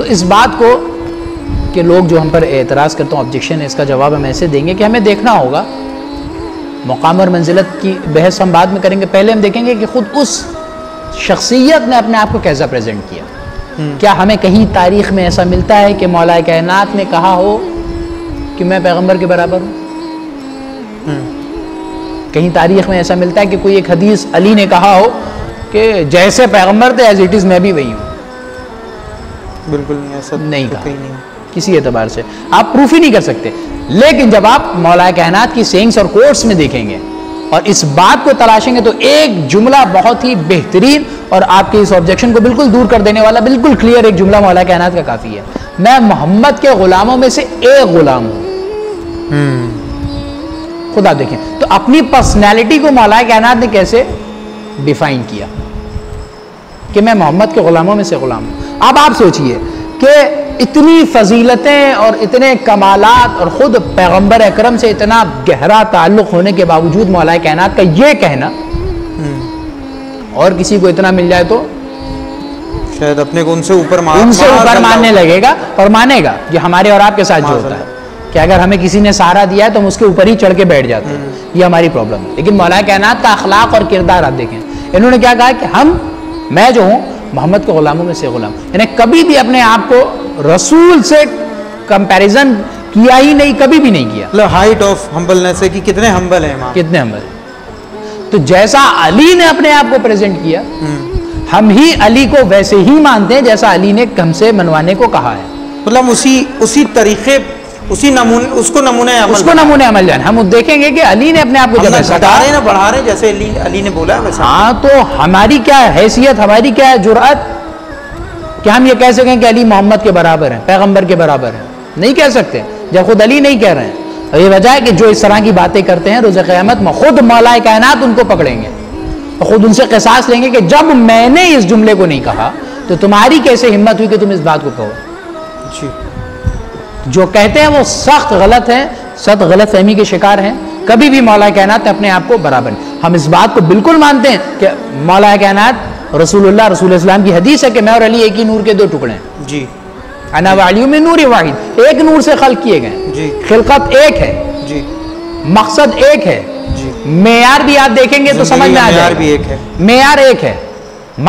اس بات کو کہ لوگ جو ہم پر اعتراض کرتے ہیں آبجیکشن ہے، اس کا جواب ہم ایسے دیں گے کہ ہمیں دیکھنا ہوگا مقام اور منزلت کی بحث ہم بعد میں کریں گے، پہلے ہم دیکھیں گے کہ خود اس شخصیت نے اپنے آپ کو کیسا پریزنٹ کیا. کیا ہمیں کہیں تاریخ میں ایسا ملتا ہے کہ مولا کائنات نے کہا ہو کہ میں پیغمبر کے برابر ہوں؟ کہیں تاریخ میں ایسا ملتا ہے کہ کوئی ایک حدیث علی نے کہا ہو کہ جیسے پیغمبر تھے ایز اٹ از میں بھی وہی ہوں؟ بالکل نہیں، ایسا نہیں کہا کسی اعتبار سے، آپ پروف ہی نہیں کر سکتے. لیکن جب آپ مولا کائنات کی سینگس اور کوٹس میں دیکھیں گے اور اس بات کو تلاشیں گے تو ایک جملہ بہت ہی بہترین اور آپ کے اس آبجیکشن کو بالکل دور کر دینے والا بالکل کلیئر ایک جملہ مولا کائنات کا کافی ہے: میں محمد کے غلاموں میں سے ایک غلام ہوں. خدا دیکھیں تو اپنی پرسنالٹی کو مولا کائنات نے کیسے ڈیفائن کیا کہ میں محمد کے غلاموں میں سے غلام ہوں. اب آپ سوچئے کہ اتنی فضیلتیں اور اتنے کمالات اور خود پیغمبر اکرم سے اتنا گہرا تعلق ہونے کے باوجود مولا کائنات کا یہ کہنا اور کسی کو اتنا مل جائے تو شاید اپنے کو ان سے اوپر ماننے لگے گا اور مانے گا. یہ ہمارے اور آپ کے ساتھ جو ہوتا ہے کہ اگر ہمیں کسی نے سہارا دیا ہے تو ہم اس کے اوپر ہی چڑھ کے بیٹھ جاتے ہیں، یہ ہماری پرابلم ہے. لیکن مولا کائنات کا اخلاق اور کردار آپ دیکھیں، انہوں نے کیا کہا کہ میں جو ہوں محمد کے غلاموں میں سے غلام، یعنی کبھی بھی اپنے آپ کو رسول سے کمپیریزن کیا ہی نہیں، کبھی بھی نہیں کیا. ہائٹ آف ہمبلنس ہے کہ کتنے ہمبل ہیں امام، کتنے ہمبل. تو جیسا علی نے اپنے آپ کو پریزنٹ کیا ہم ہی علی کو ویسے ہی مانتے ہیں جیسا علی نے ہم سے منوانے کو کہا ہے. مطلب اسی طریقے اس کو نمونے عمل جان ہم دیکھیں گے کہ علی نے اپنے آپ کو جب ایسا گھٹا نہ بڑھا رہے جیسے علی نے بولا ہے ویسا. ہاں تو ہماری کیا حیثیت، ہماری کیا جرأت کہ ہم یہ کہہ سکیں کہ علی محمد کے برابر ہیں، پیغمبر کے برابر ہیں؟ نہیں کہہ سکتے جب خود علی نہیں کہہ رہے ہیں. اور یہ وجہ ہے کہ جو اس طرح کی باتیں کرتے ہیں روز قیامت میں خود مولا کائنات ان کو پکڑیں گے اور خود ان سے قصاص لیں گے کہ جب میں نے اس جملے کو نہیں کہا تو تمہاری کیسے ہمت ہوئی کہ تم اس بات کو کہو. جو کہتے ہیں وہ سخت غلط ہیں، سخت غلط فہمی کے شکار ہیں. کبھی بھی مولا کائنات اپنے آپ کو برابر نہیں. ہم اس بات کو بالکل مانتے ہیں کہ مولا کائنات رسول اسلام کی حدیث ہے کہ میں اور علی ایک ہی نور کے دو ٹکڑے ہیں. جی انا وعلی من نور واحد، ایک نور سے خلق کیے گئے. جی خلقت ایک ہے، جی مقصد ایک ہے. جی معیار بھی آپ دیکھیں گے تو سمجھ میں آ جائے گا، معیار ایک ہے.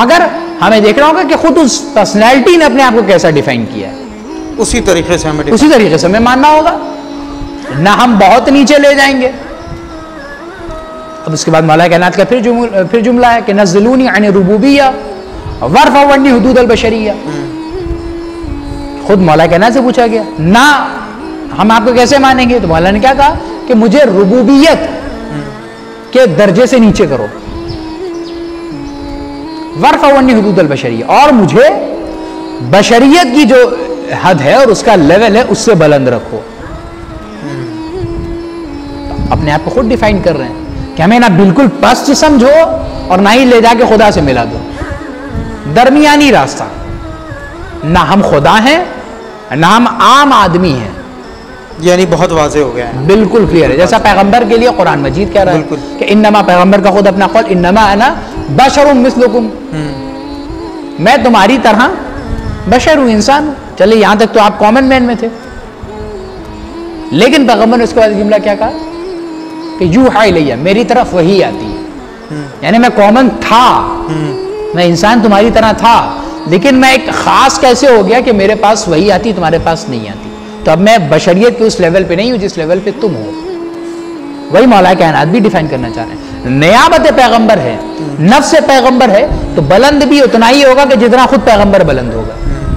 مگر ہمیں دیکھنا ہوگا کہ خود اس پرسنالٹی نے اپنے آپ کو کیسا ڈیفائن کیا ہے، اسی طریقے سے ہمیں ماننا ہوگا، نہ ہم بہت نیچے لے جائیں گے. اب اس کے بعد مولا کائنات کا پھر جملہ ہے کہ نزلونی عن ربوبیہ ورفعوا عنی حدود البشریہ. خود مولا کائنات سے پوچھا گیا نہ ہم آپ کو کیسے مانیں گے، تو مولا نے کیا کہا کہ مجھے ربوبیت کے درجے سے نیچے کرو، ورفعوا عنی حدود البشریہ، اور مجھے بشریت کی جو حد ہے اور اس کا لیول ہے اس سے بلند رکھو. اپنے آپ کو خود ڈیفائن کر رہے ہیں کہ ہمیں نہ بالکل پست سمجھو اور نہ ہی لے جا کے خدا سے ملا دو، درمیانی راستہ. نہ ہم خدا ہیں نہ ہم عام آدمی ہیں. یعنی بہت واضح ہو گیا ہے، بالکل کلیئر ہے. جیسا پیغمبر کے لیے قرآن مجید کہہ رہا ہے کہ انما، پیغمبر کا خود اپنا قول انما انا بشر مثلکم، میں تمہاری طرح بشر ہوں، انسان ہوں. چلے یہاں تک تو آپ کامن مین میں تھے. لیکن پیغمبر نے اس کے بعد جملہ کیا کہا کہ یوحی الیہ، میری طرف وحی آتی ہے. یعنی میں کامن تھا، میں انسان تمہاری طرح تھا، لیکن میں ایک خاص کیسے ہو گیا کہ میرے پاس وحی آتی تمہارے پاس نہیں آتی. تو اب میں بشریت کے اس لیول پہ نہیں ہوں جس لیول پہ تم ہو. وہی مولا کائنات بھی ڈیفائن کرنا چاہ رہے ہیں. نیابت پیغمبر ہے، نفس پیغمبر ہے، تو بلند بھی اتنا ہی ہوگا کہ جتنا خود پیغمبر بلند ہوگا.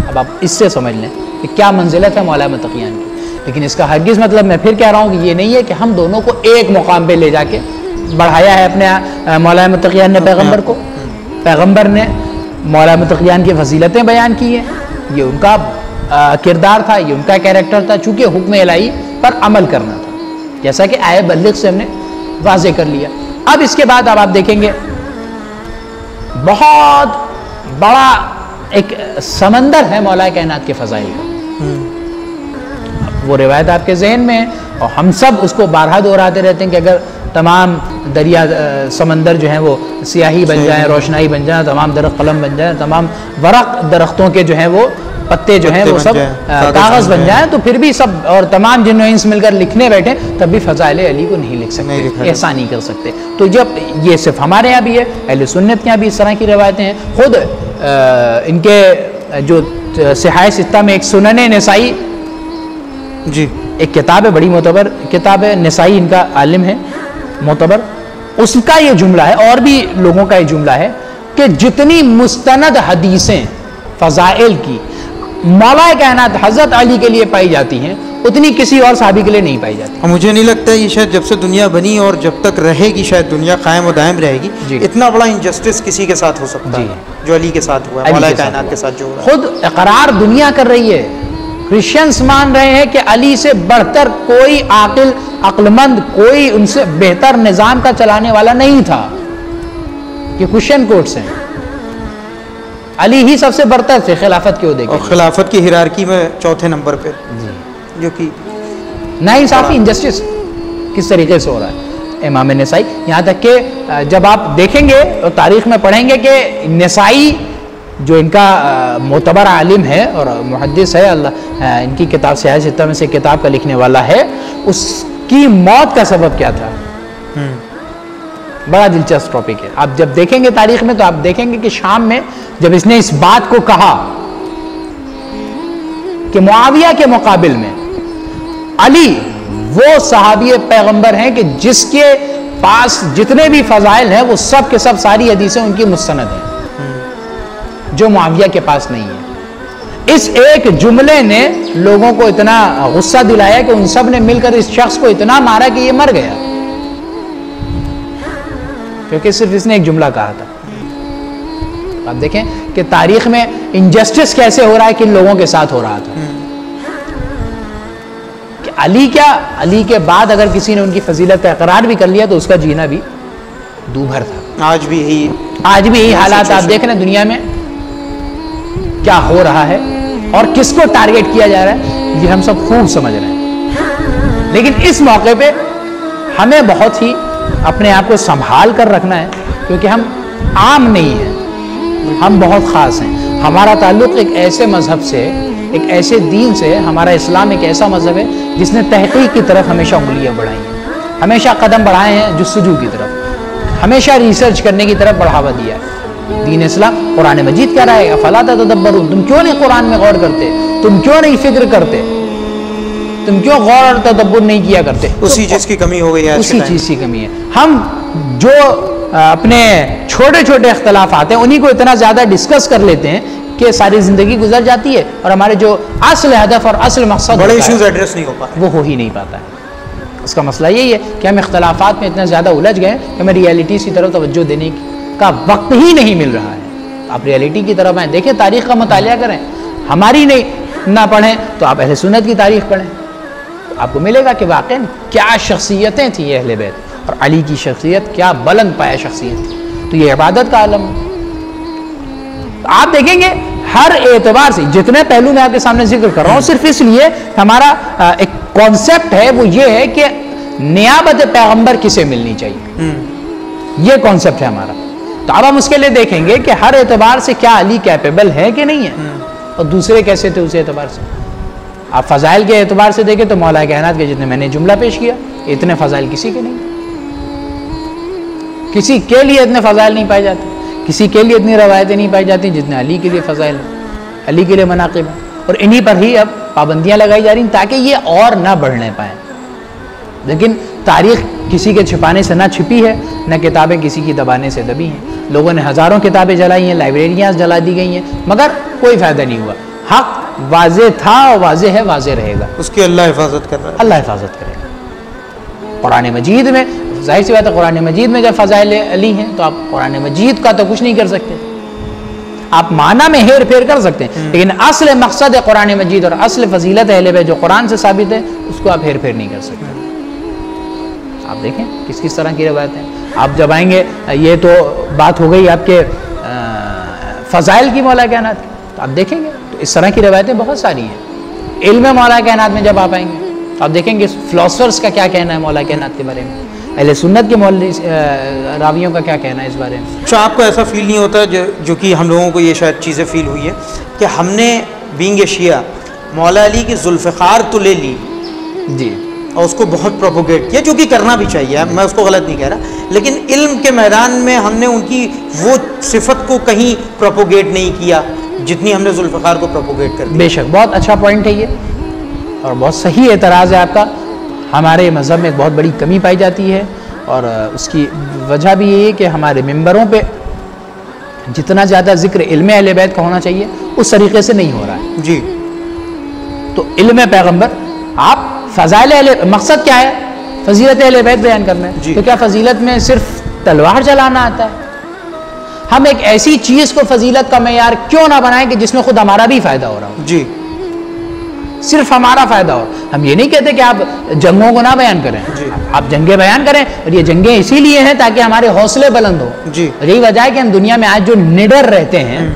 اب آپ اس سے سمجھ لیں کہ کیا منزلت ہے مولا متقیان کی. لیکن اس کا ہرگز مطلب میں پھر کہہ رہا ہوں کہ یہ نہیں ہے کہ ہم دونوں کو ایک مقام پہ لے جا کے بڑھایا ہے اپنے مولا متقیان نے پیغمبر کو. پیغمبر نے مولا متقیان کی فضیلتیں بیان کی ہیں، یہ ان کا کردار تھا، یہ ان کا کیریکٹر تھا، چونکہ حکم الہی پر عمل کرنا تھا، جیسا کہ آئے بلغ سے ہم نے واضح کر لیا. اب اس کے بعد اب آپ دیکھیں گے بہت بڑا ایک سمندر ہے مولا کائنات کے فضائل کا. وہ روایت آپ کے ذہن میں ہے اور ہم سب اس کو بارہا دہراتے رہتے ہیں کہ اگر تمام دریا سمندر جو ہیں وہ سیاہی بن جائیں، روشنائی بن جائیں، تمام درخت قلم بن جائیں، تمام ورق درختوں کے جو ہیں وہ پتے جو ہیں وہ سب کاغذ بن جائیں تو پھر بھی سب اور تمام جن و انس مل کر لکھنے بیٹھے تب بھی فضائل علی کو نہیں لکھ سکتے، احسان نہیں کر سکتے. تو جب یہ صرف ہمارے یہاں بھی ہے، اہل سنت کے یہاں بھی اس طرح کی روایتیں ہیں. خود ان کے جو صحاح ستہ میں ایک سنن نسائی جی ایک کتاب ہے، بڑی معتبر کتاب ہے، نسائی ان کا عالم ہے معتبر، اس کا یہ جملہ ہے اور بھی لوگوں کا یہ جملہ ہے کہ جتنی مستند حدیثیں فضائل کی مولا کائنات حضرت علی کے لیے پائی جاتی ہیں اتنی کسی اور صحابی کے لیے نہیں پائی جاتی. اور مجھے نہیں لگتا یہ شاید جب سے دنیا بنی اور جب تک رہے گی شاید دنیا قائم و دائم رہے گی جی. اتنا بڑا انجسٹس کسی کے ساتھ ہو سکتا جی. ہے جو علی کے ساتھ ہوا ہے، مولا کائنات کے ساتھ جو ہوا ہے. خود اقرار دنیا کر رہی ہے، کرسچنز مان رہے ہیں کہ علی سے بڑھ کر کوئی عقل مند، کوئی ان سے بہتر نظام کا چلانے والا نہیں تھا. یہ کرسچن کوٹس ہیں. علی ہی سب سے برتر تھے خلافت کے عہدے کے، اور خلافت کی ہیرارکی میں چوتھے نمبر پہ جو کہ ناانصافی انجسٹس کس طریقے سے ہو رہا ہے. امام نسائی یہاں تک کہ جب آپ دیکھیں گے اور تاریخ میں پڑھیں گے کہ نسائی جو ان کا معتبر عالم ہے اور محدث ہے، اللہ ان کی کتاب صحاح ستہ میں سے کتاب کا لکھنے والا ہے، اس کی موت کا سبب کیا تھا. بڑا دلچسپ ٹاپک ہے. آپ جب دیکھیں گے تاریخ میں تو آپ دیکھیں گے کہ شام میں جب اس نے اس بات کو کہا کہ معاویہ کے مقابل میں علی وہ صحابی پیغمبر ہیں کہ جس کے پاس جتنے بھی فضائل ہیں وہ سب کے سب ساری حدیثیں ان کی مستند ہیں جو معاویہ کے پاس نہیں ہے. اس ایک جملے نے لوگوں کو اتنا غصہ دلایا کہ ان سب نے مل کر اس شخص کو اتنا مارا کہ یہ مر گیا، کیونکہ صرف اس نے ایک جملہ کہا تھا. آپ دیکھیں کہ تاریخ میں انجسٹس کیسے ہو رہا ہے، کن لوگوں کے ساتھ ہو رہا تھا. کہ علی کیا، علی کے بعد اگر کسی نے ان کی فضیلت کا اقرار بھی کر لیا تو اس کا جینا بھی دوبھر تھا. آج بھی یہی حالات آپ دیکھ رہے ہیں دنیا میں کیا ہو رہا ہے اور کس کو ٹارگیٹ کیا جا رہا ہے، یہ ہم سب خوب سمجھ رہے ہیں. لیکن اس موقع پہ ہمیں بہت ہی اپنے آپ کو سنبھال کر رکھنا ہے، کیونکہ ہم عام نہیں ہیں، ہم بہت خاص ہیں. ہمارا تعلق ایک ایسے مذہب سے، ایک ایسے دین سے ہے. ہمارا اسلام ایک ایسا مذہب ہے جس نے تحقیق کی طرف ہمیشہ انگلیاں بڑھائی ہیں، ہمیشہ قدم بڑھائے ہیں جستجو کی طرف، ہمیشہ ریسرچ کرنے کی طرف بڑھاوا دیا ہے. دین اسلام قرآن مجید کہہ رہا ہے افلا تدبرون، تم کیوں نہیں قرآن میں غور کرتے، تم کیوں نہیں فکر کرتے، تم کیوں غور اور تدبر نہیں کیا کرتے. اسی چیز کی کمی ہو گئی ہے، اسی چیز کی کمی ہے. ہم جو اپنے چھوٹے چھوٹے اختلافات ہیں انہی کو اتنا زیادہ ڈسکس کر لیتے ہیں کہ ساری زندگی گزر جاتی ہے اور ہمارے جو اصل ہدف اور اصل مقصد بڑے ایشوز ایڈریس نہیں ہو پاتے، وہ ہو ہی نہیں پاتا ہے. اس کا مسئلہ یہی ہے کہ ہم اختلافات میں اتنا زیادہ الجھ گئے کہ ہمیں ریئلٹیز کی طرف توجہ دینے کا وقت ہی نہیں مل رہا ہے. آپ ریئلٹی کی طرف آئیں، دیکھیں تاریخ کا مطالعہ کریں، ہماری نہیں نہ پڑھیں تو آپ اہل سنت کی تاریخ پڑھیں، آپ کو ملے گا کہ واقعی کیا شخصیتیں تھیں یہ اہل بیت، اور علی کی شخصیت کیا بلند پایا شخصیت تھی. تو یہ عبادت کا عالم ہے. آپ دیکھیں گے ہر اعتبار سے جتنے پہلو میں آپ کے سامنے ذکر کر رہا ہوں صرف اس لیے ہمارا ایک کانسیپٹ ہے، وہ یہ ہے کہ نیابت پیغمبر کسے ملنی چاہیے، یہ کانسیپٹ ہے ہمارا. تو اب ہم اس کے لیے دیکھیں گے کہ ہر اعتبار سے کیا علی کیپیبل ہے کہ نہیں ہے، اور دوسرے کیسے تھے اس اعتبار سے. آپ فضائل کے اعتبار سے دیکھیں تو مولا کائنات کے جتنے میں نے جملہ پیش کیا اتنے فضائل کسی کے نہیں، کسی کے لیے اتنے فضائل نہیں پائے جاتے، کسی کے لیے اتنی روایتیں نہیں پائی جاتی جتنے علی کے لیے فضائل ہیں، علی کے لیے مناقب ہیں. اور انہی پر ہی اب پابندیاں لگائی جا رہی ہیں تاکہ یہ اور نہ بڑھنے پائیں. لیکن تاریخ کسی کے چھپانے سے نہ چھپی ہے، نہ کتابیں کسی کی دبانے سے دبی ہیں. لوگوں نے ہزاروں کتابیں جلائی ہیں، لائبریریاں جلا دی گئی ہیں، مگر کوئی فائدہ نہیں ہوا. حق واضح تھا اور واضح ہے، واضح رہے گا. اس کی اللہ حفاظت کر رہا ہے، اللہ حفاظت کرے گا. قرآن مجید میں ظاہر سی بات ہے، قرآن مجید میں جب فضائل علی ہیں تو آپ قرآن مجید کا تو کچھ نہیں کر سکتے. آپ معنی میں ہیر پھیر کر سکتے ہیں، لیکن اصل مقصد قرآن مجید اور اصل فضیلت اہل بیت جو قرآن سے ثابت ہے اس کو آپ ہیر پھیر نہیں کر سکتے. آپ دیکھیں کس کس طرح کی روایت ہیں. آپ جب آئیں گے، یہ تو بات ہو گئی آپ کے فضائل کی مولا کائنات کی، تو آپ دیکھیں گے تو اس طرح کی روایتیں بہت ساری ہیں. علم مولا کائنات میں جب آپ آئیں گے تو آپ دیکھیں گے فلاسفرز کا کیا کہنا ہے مولا کائنات کے بارے میں، اہل سنت کے راویوں کا کیا کہنا ہے اس بارے میں. اچھا، آپ کو ایسا فیل نہیں ہوتا جو کہ ہم لوگوں کو یہ شاید چیزیں فیل ہوئی ہے کہ ہم نے بینگ اے شیعہ مولا علی کی ذوالفقار تو لے لی جی اور اس کو بہت پروپوگیٹ کیا، جو کہ کرنا بھی چاہیے، میں اس کو غلط نہیں کہہ رہا، لیکن علم کے میدان میں ہم نے ان کی وہ صفت کو کہیں پروپوگیٹ نہیں کیا جتنی ہم نے ذوالفقار کو پروپوگیٹ کر دیا۔ بے شک بہت اچھا پوائنٹ ہے یہ، اور بہت صحیح اعتراض ہے آپ کا۔ ہمارے مذہب میں ایک بہت بڑی کمی پائی جاتی ہے، اور اس کی وجہ بھی یہ ہے کہ ہمارے ممبروں پہ جتنا زیادہ ذکر علم اہل بیت کا ہونا چاہیے اس طریقے سے نہیں ہو رہا ہے۔ جی تو علم پیغمبر، آپ فضائل مقصد کیا ہے؟ فضیلت اہل بیت بیان کرنا ہے۔ جی تو کیا فضیلت میں صرف تلوار چلانا آتا ہے؟ ہم ایک ایسی چیز کو فضیلت کا معیار کیوں نہ بنائیں کہ جس میں خود ہمارا بھی فائدہ ہو رہا ہو، جی صرف ہمارا فائدہ ہو۔ ہم یہ نہیں کہتے کہ آپ جنگوں کو نہ بیان کریں، جی آپ جنگیں بیان کریں، اور یہ جنگیں اسی لیے ہیں تاکہ ہمارے حوصلے بلند ہو۔ جی یہی وجہ ہے کہ ہم دنیا میں آج جو نڈر رہتے ہیں،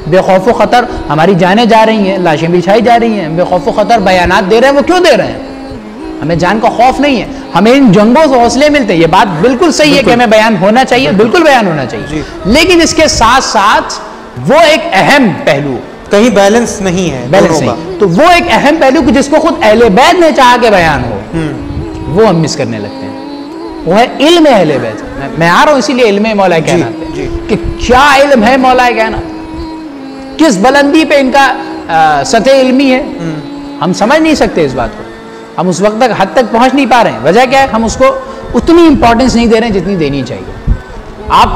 بے خوف و خطر، ہماری جانیں جا رہی ہیں، لاشیں بچھائی جا رہی ہیں، بے خوف و خطر بیانات دے رہے ہیں، وہ کیوں دے رہے ہیں؟ ہمیں جان کا خوف نہیں ہے، ہمیں ان جنگوں سے حوصلے ملتے ہیں۔ یہ بات بالکل صحیح ہے کہ ہمیں بیان ہونا چاہیے، بالکل بیان ہونا چاہیے، لیکن اس کے ساتھ ساتھ وہ ایک اہم پہلو، کہیں بیلنس نہیں ہے بیلنس دونوں کا۔ نہیں، تو وہ ایک اہم پہلو کہ جس کو خود اہل بیت نے چاہا کہ بیان ہو، وہ ہم مس کرنے لگتے ہیں، وہ ہے علم اہل بیت۔ میں آ رہا ہوں اسی لیے علم مولا کائنات پہ کہ کیا علم ہے مولا کائنات، کس بلندی پہ ان کا سطح علمی ہے، ہم سمجھ نہیں سکتے اس بات کو، ہم اس وقت تک حد تک پہنچ نہیں پا رہے ہیں۔ وجہ کیا ہے؟ ہم اس کو اتنی امپورٹنس نہیں دے رہے ہیں جتنی دینی چاہیے۔ آپ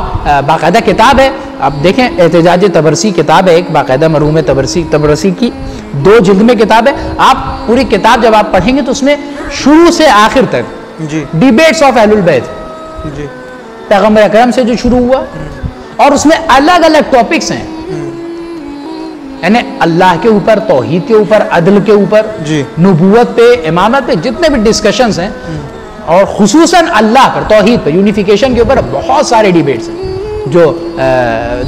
باقاعدہ کتاب ہے، آپ دیکھیں احتجاج تبرسی کتاب ہے ایک، باقاعدہ مرحوم تبرسی کی 2 جلد میں کتاب ہے، آپ پوری کتاب جب آپ پڑھیں گے تو اس میں شروع سے آخر تک جی ڈیبیٹس آف اہل البیت، جی پیغمبر اکرم سے جو شروع ہوا، اور اس میں الگ الگ ٹاپکس ہیں، یعنی اللہ کے اوپر، توحید کے اوپر، عدل کے اوپر، جی نبوت پہ، امامت پہ، جتنے بھی ڈسکشنز ہیں، اور خصوصاً اللہ پر، توحید پر، یونیفیکیشن کے اوپر بہت سارے ڈیبیٹس ہیں جو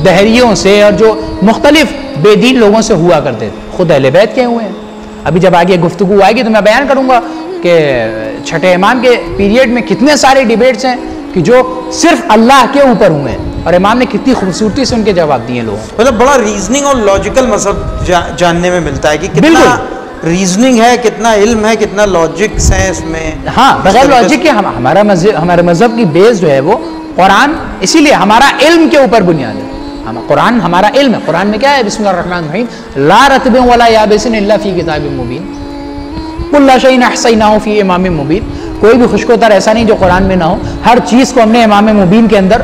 دہریوں سے اور جو مختلف بے دین لوگوں سے ہوا کرتے تھے، خود اہل بیت کے ہوئے ہیں۔ ابھی جب آگے گفتگو آئے گی تو میں بیان کروں گا کہ چھٹے امام کے پیریڈ میں کتنے سارے ڈیبیٹس ہیں کہ جو صرف اللہ کے اوپر ہوئے ہیں، اور امام نے کتنی خوبصورتی سے ان کے جواب دیے لوگوں کو۔ مطلب بڑا ریزننگ اور لاجیکل مذہب جاننے میں ملتا ہے کہ کتنا ریزننگ ہے، کتنا علم ہے، کتنا لاجکس ہیں اس میں۔ ہاں، بغیر لاجک کے ہمارا مذہب کی بیس جو ہے وہ قرآن، اسی لیے ہمارا علم کے اوپر بنیاد ہے۔ قرآن ہمارا علم ہے۔ قرآن میں کیا ہے؟ بسم اللہ الرحمن الرحیم، لا رتب ولا یابس الا فی کتاب مبین، کل شیء احصیناہ فی امام مبین۔ کوئی بھی خوشگوار ایسا نہیں جو قرآن میں نہ ہو، ہر چیز کو ہم نے امام مبین کے اندر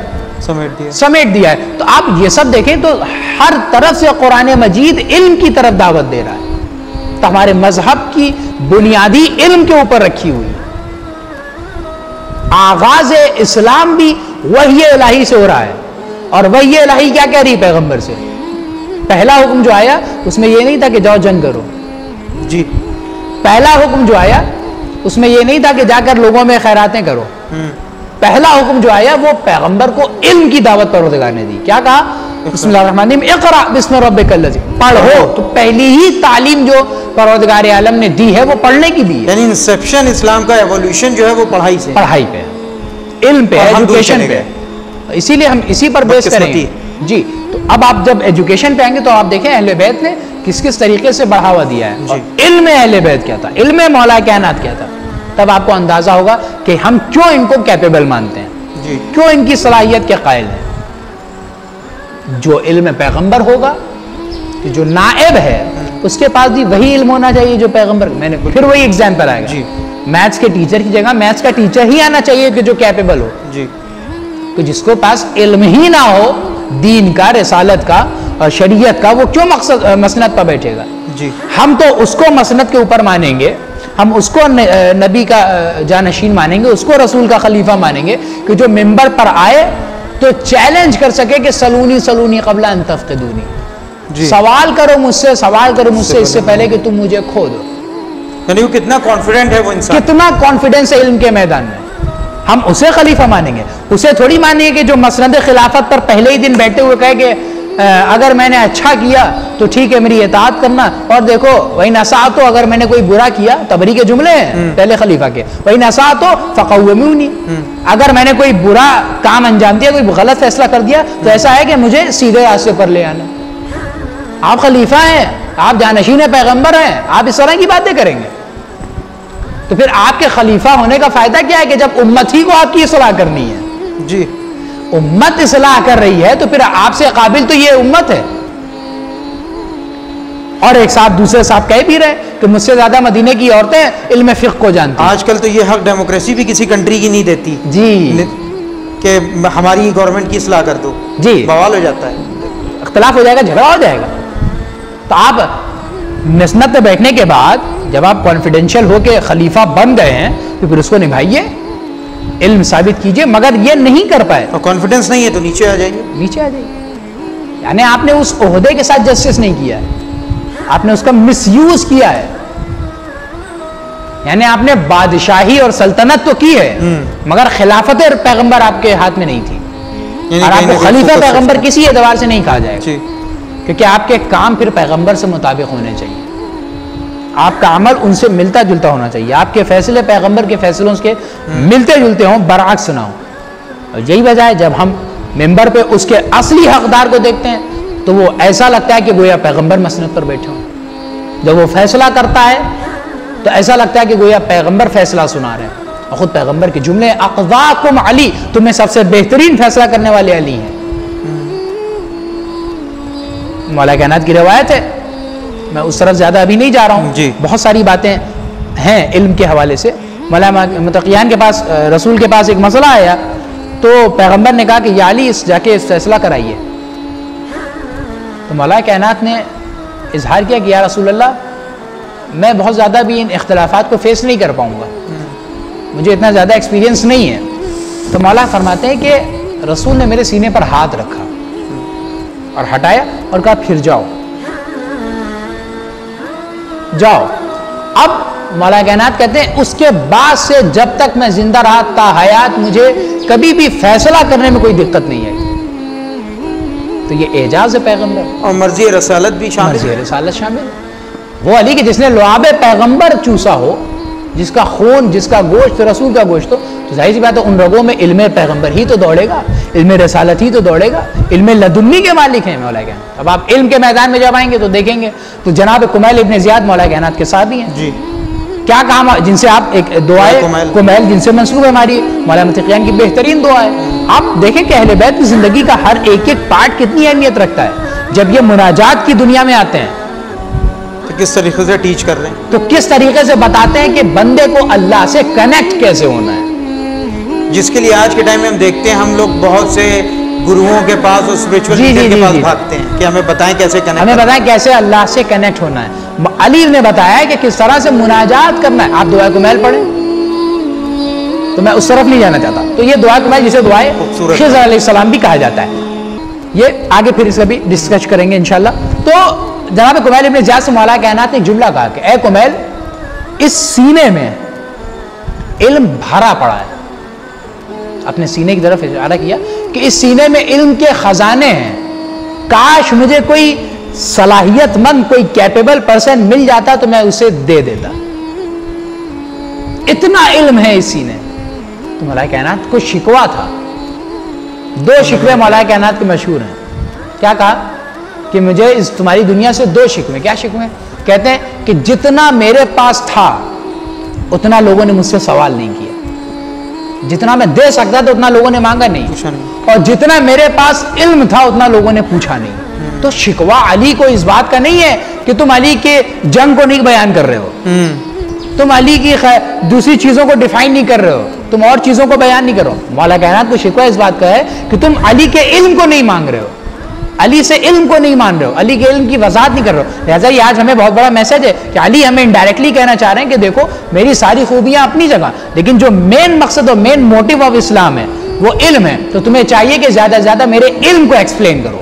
سمیٹ دیا ہے۔ تو آپ یہ سب دیکھیں تو ہر طرف سے قرآن مجید علم کی طرف دعوت دے رہا ہے، تو ہمارے مذہب کی بنیادی علم کے اوپر رکھی ہوئی ہے۔ آغاز اسلام بھی وحی الہی سے ہو رہا ہے، اور وحی الہی کیا کہہ رہی پیغمبر سے؟ پہلا حکم جو آیا اس میں یہ نہیں تھا کہ جاؤ جنگ کرو، جی پہلا حکم جو آیا اس میں یہ نہیں تھا کہ جا کر لوگوں میں خیراتیں کرو، پہلا حکم جو آیا وہ پیغمبر کو علم کی دعوت پروردگار نے دی۔ کیا کہا؟ بسم اللہ الرحمن الرحیم، اقرأ بسم ربک الذی، پڑھو۔ تو پہلی ہی تعلیم جو پروردگار عالم نے دی ہے وہ پڑھنے کی دی ہے، یعنی انسیپشن اسلام کا ایوولوشن جو ہے وہ پڑھائی سے، پڑھائی پہ، علم پہ، ایجوکیشن پہ۔ اسی لیے ہم اسی پر بیس کریں گے جی۔ تو اب آپ جب ایجوکیشن پہ آئیں گے تو آپ دیکھیں اہل بیت نے کس کس طریقے سے بڑھاوا دیا ہے، اور علم اہل بیت کیا تھا، علم مولا کائنات کیا تھا، تب آپ کو اندازہ ہوگا کہ ہم کیوں ان کو کیپیبل مانتے ہیں، کیوں ان کی صلاحیت کے قائل ہیں۔ جو علم پیغمبر ہوگا، جو نائب ہے اس کے پاس بھی وہی علم ہونا چاہیے جو پیغمبر۔ میں نے پھر وہی ایگزامپل آئے گا، میتھس کے ٹیچر کی جگہ میتھس کا ٹیچر ہی آنا چاہیے کہ جو کیپیبل ہو، کہ جس کو پاس علم ہی نہ ہو دین کا، رسالت کا اور شریعت کا، وہ کیوں مسند پر بیٹھے گا۔ ہم تو اس کو مسند کے اوپر مانیں گے، ہم اس کو نبی کا جانشین مانیں گے، اس کو رسول کا خلیفہ مانیں گے کہ جو ممبر پر آئے تو چیلنج کر سکے کہ سلونی سلونی قبل ان تفقدونی، سوال کرو مجھ سے، سوال کرو مجھ سے اس سے پہلے کہ تم مجھے کھو دو۔ یعنی وہ کتنا کانفیڈنٹ ہے وہ انسان، کتنا کانفیڈنس ہے علم کے میدان میں۔ ہم اسے خلیفہ مانیں گے، اسے تھوڑی مانیں گے کہ جو مسند خلافت پر پہلے ہی دن بیٹھے ہوئے کہے کہ اگر میں نے اچھا کیا تو ٹھیک ہے میری اطاعت کرنا، اور دیکھو وَإِنْ أَسَأْتُ، اگر میں نے کوئی برا کیا، تبری کے جملے ہیں پہلے خلیفہ کے، وَإِنْ أَسَأْتُ فَقَوِّمُونِي، اگر میں نے کوئی برا کام انجام دیا، کوئی غلط فیصلہ کر دیا تو ایسا ہے کہ مجھے سیدھے راستے پر لے آنا۔ آپ خلیفہ ہیں, آپ جانشین پیغمبر ہیں, آپ اس طرح کی باتیں کریں گے؟ تو پھر آپ کے خلیفہ ہونے کا فائدہ کیا ہے کہ جب امت ہی کو آپ کی اصلاح کرنی ہے, جی امت اصلاح کر رہی ہے تو پھر آپ سے قابل تو یہ امت ہے. اور ایک صاحب دوسرے صاحب کہہ بھی رہے کہ مجھ سے زیادہ مدینے کی عورتیں علم فقہ کو جانتی ہیں. آج کل تو یہ حق ڈیموکریسی بھی کسی کنٹری کی نہیں دیتی جی کہ ہماری گورنمنٹ کی اصلاح کر دو, جی بوال ہو جاتا ہے, اختلاف ہو جائے گا, جھگڑا ہو جائے گا. تو آپ نسنت میں بیٹھنے کے بعد جب آپ کانفیڈینشیل ہو کے خلیفہ بن گئے ہیں تو پھر اس کو نبھائیے, علم ثابت کیجئے, مگر یہ نہیں کر پائے اور کانفیڈنس نہیں ہے تو نیچے آ جائیے, نیچے آ جائیے. یعنی آپ نے اس عہدے کے ساتھ جسٹس نہیں کیا ہے, آپ نے اس کا مس یوز کیا ہے. یعنی آپ نے بادشاہی اور سلطنت تو کی ہے مگر خلافت پیغمبر آپ کے ہاتھ میں نہیں تھی, اور آپ کو خلیفہ پیغمبر کسی اعتبار سے نہیں کہا جائے گا, کیونکہ آپ کے کام پھر پیغمبر سے مطابق ہونے چاہیے, آپ کا عمل ان سے ملتا جلتا ہونا چاہیے, آپ کے فیصلے پیغمبر کے فیصلوں کے ملتے جلتے ہوں, برعکس نہ ہوں. اور یہی وجہ ہے جب ہم ممبر پہ اس کے اصلی حقدار کو دیکھتے ہیں تو وہ ایسا لگتا ہے کہ گویا پیغمبر مسند پر بیٹھے ہوں. جب وہ فیصلہ کرتا ہے تو ایسا لگتا ہے کہ گویا پیغمبر فیصلہ سنا رہے ہیں, اور خود پیغمبر کے جملے اقضاکم علی, تمہیں سب سے بہترین فیصلہ کرنے والے علی ہیں. مولا کائنات کی روایت ہے, میں اس طرف زیادہ ابھی نہیں جا رہا ہوں, جی بہت ساری باتیں ہیں علم کے حوالے سے. مولا متقیان کے پاس, رسول کے پاس ایک مسئلہ آیا تو پیغمبر نے کہا کہ یا علی جا کے فیصلہ کرائیے. تو مولا کائنات نے اظہار کیا کہ یا رسول اللہ میں بہت زیادہ بھی ان اختلافات کو فیس نہیں کر پاؤں گا, مجھے اتنا زیادہ ایکسپیرینس نہیں ہے. تو مولا فرماتے ہیں کہ رسول نے میرے سینے پر ہاتھ رکھا اور ہٹایا اور کہا پھر جاؤ جاؤ. اب مولا کائنات کہتے ہیں اس کے بعد سے جب تک میں زندہ رہا تا حیات مجھے کبھی بھی فیصلہ کرنے میں کوئی دقت نہیں آئی. تو یہ اعجاز ہے پیغمبر, اور مرضی رسالت بھی شامل, مرضی رسالت شامل. وہ علی کہ جس نے لعاب پیغمبر چوسا ہو, جس کا خون, جس کا گوشت رسول کا گوشت ہو, تو ظاہر سی بات ہے ان رگوں میں علم پیغمبر ہی تو دوڑے گا, علم رسالت ہی تو دوڑے گا, علم لدنی کے مالک ہیں مولا کائنات. اب آپ علم کے میدان میں جب آئیں گے تو دیکھیں گے تو جناب کمیل ابن زیاد مولا کائنات کے ساتھ ہی ہیں. جی کیا کام, جن سے آپ ایک دعائے کمیل جن سے منسوب ہے ہماری مولا متقیان کی بہترین دعا ہے. آپ دیکھیں کہ اہل بیت کی زندگی کا ہر ایک ایک پارٹ کتنی اہمیت رکھتا ہے. جب یہ مناجات کی دنیا میں آتے ہیں تو کس طریقے سے ٹیچ کر رہے ہیں, تو کس طریقے سے بتاتے ہیں کہ بندے کو اللہ سے کنیکٹ کیسے ہونا ہے. جس کے لیے آج کے ٹائم میں ہم دیکھتے ہیں ہم لوگ بہت سے گروؤں کے پاس اور اسپرچول لیڈر کے پاس بھاگتے ہیں کہ ہمیں بتائیں کیسے کنیکٹ, ہمیں بتائیں کیسے اللہ سے کنیکٹ ہونا ہے. علی نے بتایا ہے کہ کس طرح سے مناجات کرنا ہے. آپ دعائے کمیل پڑھیں, تو میں اس طرف نہیں جانا چاہتا. تو یہ دعائے کمیل جسے دعائے خضر علیہ السلام بھی کہا جاتا ہے, یہ آگے پھر اس کا بھی ڈسکس کریں گے انشاءاللہ. تو جناب کمیل ابن زیاد سے مولا کائنات نے ایک جملہ کہا کہ اے کمیل اس سینے میں علم بھرا پڑا ہے. اپنے سینے کی طرف اشارہ کیا کہ اس سینے میں علم کے خزانے ہیں, کاش مجھے کوئی صلاحیت مند, کوئی کیپیبل پرسن مل جاتا تو میں اسے دے دیتا. اتنا علم ہے اس سینے. تو مولا کائنات کو شکوا تھا, 2 شکوے مولا کائنات کے مشہور ہیں. کیا کہا کہ مجھے اس تمہاری دنیا سے 2 شکوے. کیا شکوے؟ کہتے ہیں کہ جتنا میرے پاس تھا اتنا لوگوں نے مجھ سے سوال نہیں کیا, جتنا میں دے سکتا تھا اتنا لوگوں نے مانگا نہیں, اور جتنا میرے پاس علم تھا اتنا لوگوں نے پوچھا نہیں. تو شکوا علی کو اس بات کا نہیں ہے کہ تم علی کے جنگ کو نہیں بیان کر رہے ہو, تم علی کی دوسری چیزوں کو ڈیفائن نہیں کر رہے ہو, تم اور چیزوں کو بیان نہیں کرو. مولا کائنات کو شکوا اس بات کا ہے کہ تم علی کے علم کو نہیں مانگ رہے ہو, علی سے علم کو نہیں مان رہے ہو, علی کے علم کی وضاحت نہیں کر رہے ہو. لہٰذا یہ آج ہمیں بہت بڑا میسج ہے کہ علی ہمیں انڈائریکٹلی کہنا چاہ رہے ہیں کہ دیکھو میری ساری خوبیاں اپنی جگہ, لیکن جو مین مقصد اور مین موٹیو آف اسلام ہے وہ علم ہے. تو تمہیں چاہیے کہ زیادہ سے زیادہ میرے علم کو ایکسپلین کرو.